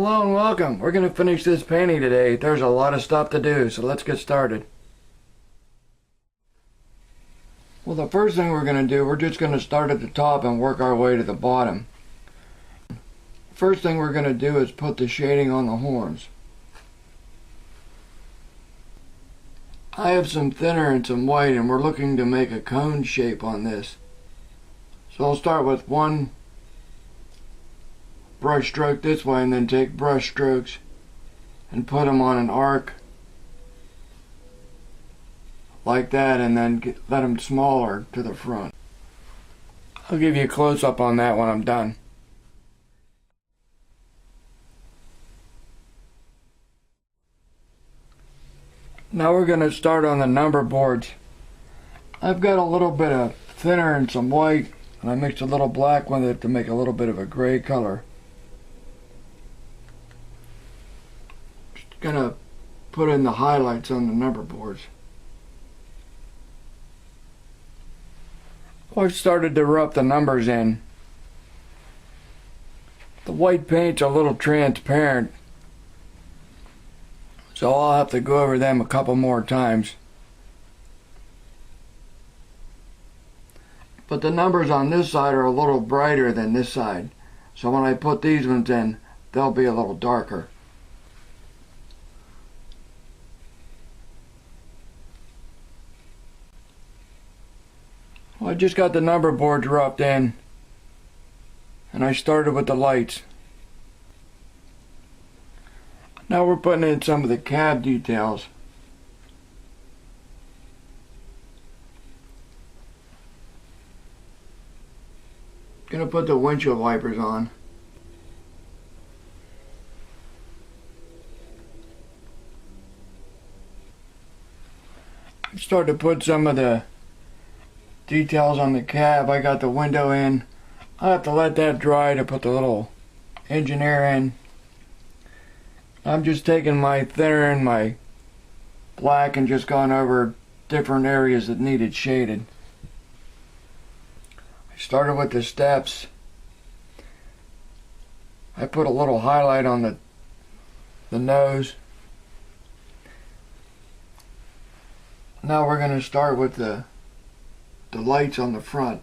Hello and welcome. We're going to finish this painting today. There's a lot of stuff to do, so let's get started. Well, the first thing we're going to do, we're just going to start at the top and work our way to the bottom. First thing we're going to do is put the shading on the horns. I have some thinner and some white, and we're looking to make a cone shape on this. So I'll start with one brush stroke this way and then take brush strokes and put them on an arc like that, and then let them smaller to the front. I'll give you a close-up on that when I'm done. Now we're going to start on the number boards. I've got a little bit of thinner and some white, and I mixed a little black with it to make a little bit of a gray color. Just gonna put in the highlights on the number boards. I've started to rub the numbers in. The white paint's a little transparent, so I'll have to go over them a couple more times. But the numbers on this side are a little brighter than this side, so when I put these ones in, they'll be a little darker. Well, I just got the number boards roughed in, and I started with the lights. Now we're putting in some of the cab details. Gonna put the windshield wipers on. I started to put some of the details on the cab. I got the window in. I have to let that dry to put the little engineer in. I'm just taking my thinner and my black and just going over different areas that needed shaded. I started with the steps. I put a little highlight on the nose. Now we're going to start with the lights on the front.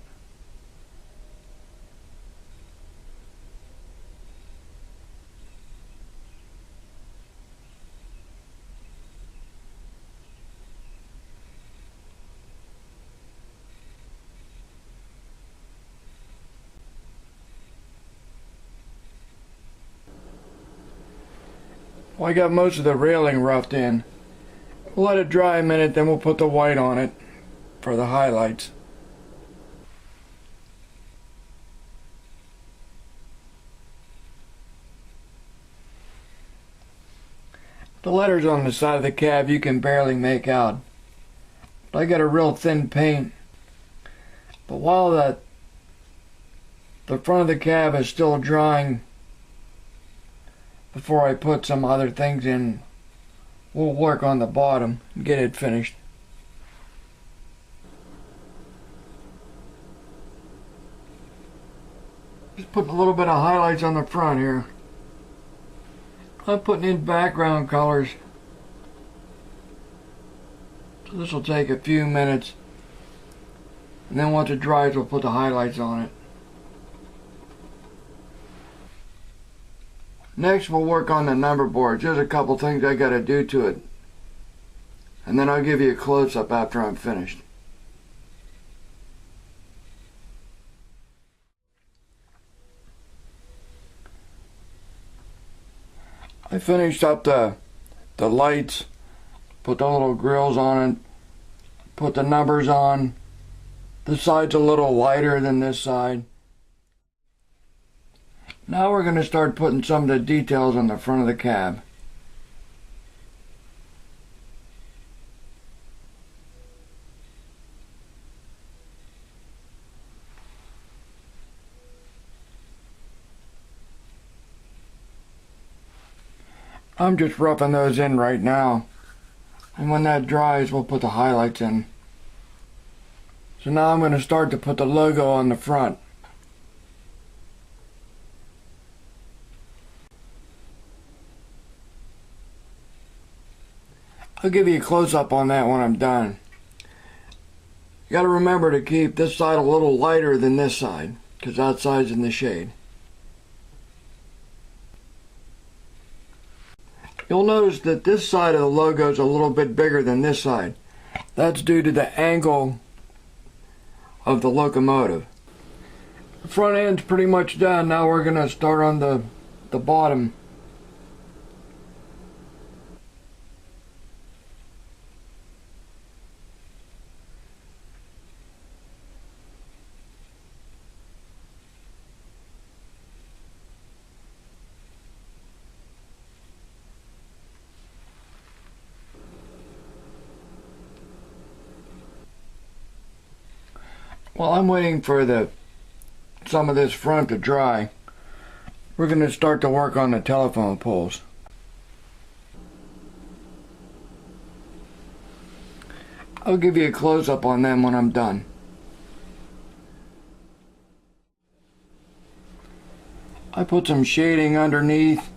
Well, I got most of the railing roughed in. We'll let it dry a minute, then we'll put the white on it for the highlights. The letters on the side of the cab you can barely make out. But I got a real thin paint. But while the front of the cab is still drying, before I put some other things in, we'll work on the bottom and get it finished. Just putting a little bit of highlights on the front here. I'm putting in background colors. So this will take a few minutes. And then once it dries, we'll put the highlights on it. Next, we'll work on the number boards. There's a couple things I got to do to it. And then I'll give you a close-up after I'm finished. I finished up the lights, put the little grills on it, put the numbers on. This side's a little lighter than this side. Now we're going to start putting some of the details on the front of the cab. I'm just roughing those in right now, and when that dries we'll put the highlights in. So now I'm going to start to put the logo on the front. I'll give you a close-up on that when I'm done. You gotta remember to keep this side a little lighter than this side, because that side's in the shade. You'll notice that this side of the logo is a little bit bigger than this side. That's due to the angle of the locomotive. The front end's pretty much done. Now we're gonna start on the bottom. While I'm waiting for some of this front to dry, we're going to start to work on the telephone poles. I'll give you a close-up on them when I'm done. I put some shading underneath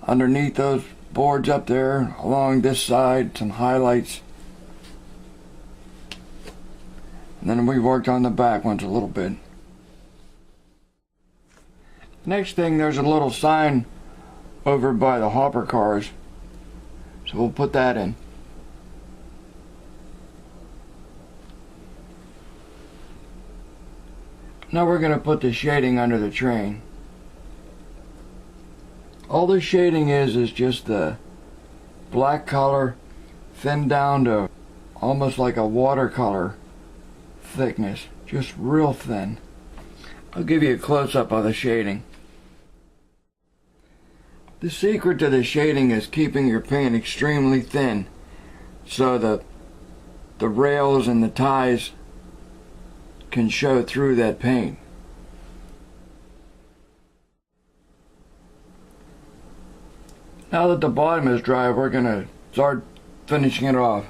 those boards up there, along this side, some highlights. And then we worked on the back ones a little bit. Next thing, there's a little sign over by the hopper cars. So we'll put that in. Now we're going to put the shading under the train. All the shading is just the black color thinned down to almost like a watercolor thickness, just real thin. I'll give you a close-up of the shading. The secret to the shading is keeping your paint extremely thin so the rails and the ties can show through that paint. Now that the bottom is dry, we're going to start finishing it off.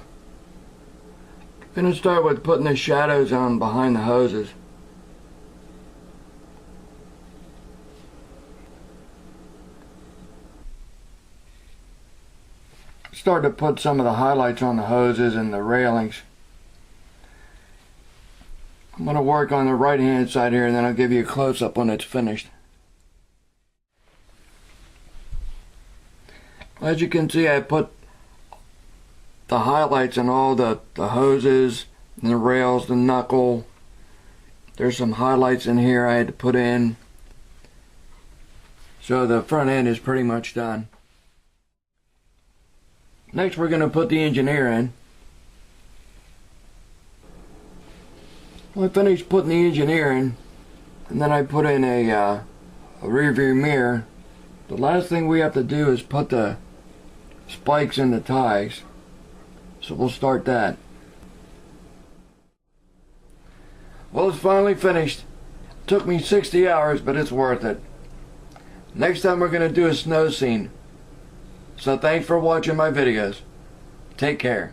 I'm going to start with putting the shadows on behind the hoses. Start to put some of the highlights on the hoses and the railings. I'm going to work on the right hand side here, and then I'll give you a close-up when it's finished. As you can see, I put the highlights on all the hoses and the rails, the knuckle. There's some highlights in here I had to put in. So the front end is pretty much done. Next we're going to put the engineer in. I finished putting the engineer in, and then I put in a rear view mirror. The last thing we have to do is put the spikes in the ties. So we'll start that. Well, it's finally finished. It took me 60 hours, but it's worth it. Next time we're going to do a snow scene. So thanks for watching my videos. Take care.